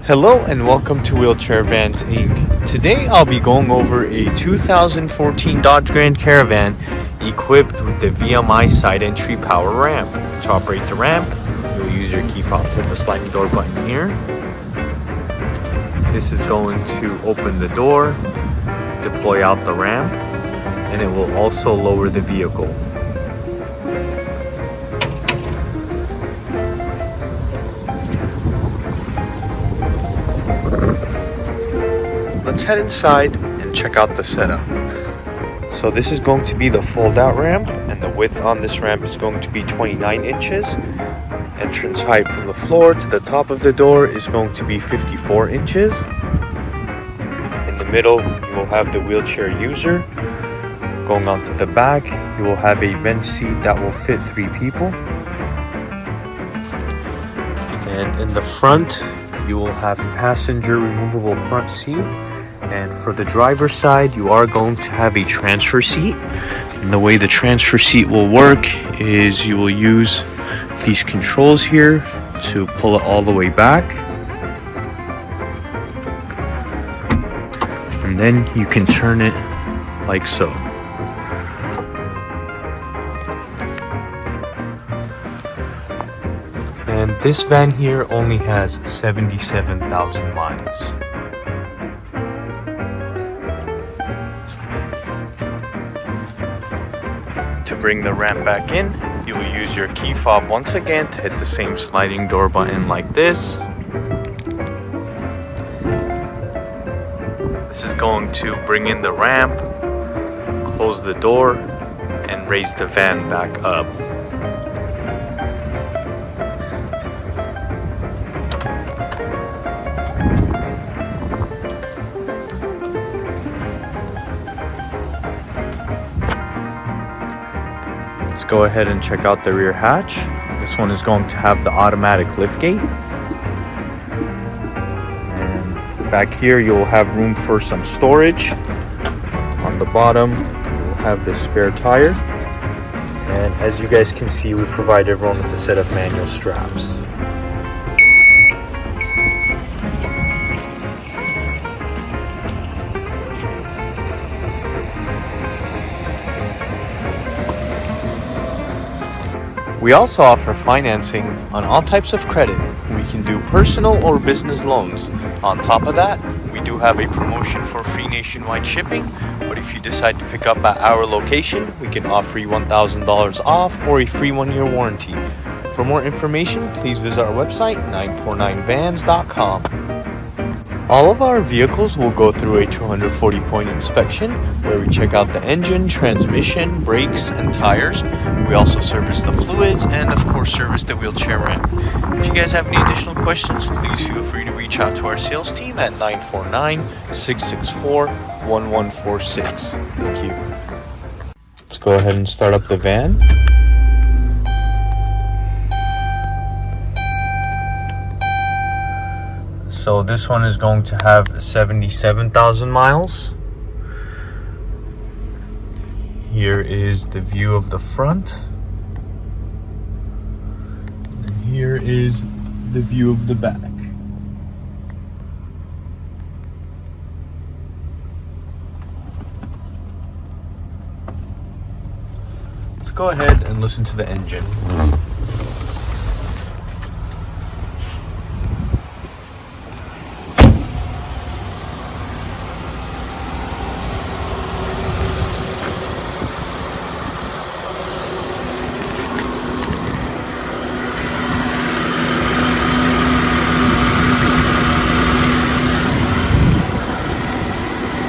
Hello and welcome to Wheelchair Vans Inc. Today I'll be going over a 2014 Dodge Grand Caravan equipped with the VMI side entry power ramp. To operate the ramp, you'll use your key fob to hit the sliding door button here. This is going to open the door, deploy out the ramp, and it will also lower the vehicle. Let's head inside and check out the setup. So this is going to be the fold-out ramp, and the width on this ramp is going to be 29 inches. Entrance height from the floor to the top of the door is going to be 54 inches. In the middle, you will have the wheelchair user. Going on to the back, you will have a bench seat that will fit 3 people. And in the front, you will have passenger removable front seat. And for the driver's side, you are going to have a transfer seat. And the way the transfer seat will work is you will use these controls here to pull it all the way back. And then you can turn it like so. And this van here only has 77,000 miles. To bring the ramp back in, you will use your key fob once again to hit the same sliding door button like this. This is going to bring in the ramp, close the door, and raise the van back up. Let's go ahead and check out the rear hatch. This one is going to have the automatic liftgate. And back here you'll have room for some storage. On the bottom you'll have the spare tire. And as you guys can see, we provide everyone with a set of manual straps. We also offer financing on all types of credit. We can do personal or business loans. On top of that, we do have a promotion for free nationwide shipping, but if you decide to pick up at our location, we can offer you $1,000 off or a free 1-year warranty. For more information, please visit our website, 949vans.com. All of our vehicles will go through a 240-point inspection where we check out the engine, transmission, brakes, and tires. We also service the fluids and, of course, service the wheelchair ramp. If you guys have any additional questions, please feel free to reach out to our sales team at 949-664-1146. Thank you. Let's go ahead and start up the van. So this one is going to have 77,000 miles. Here is the view of the front. And here is the view of the back. Let's go ahead and listen to the engine.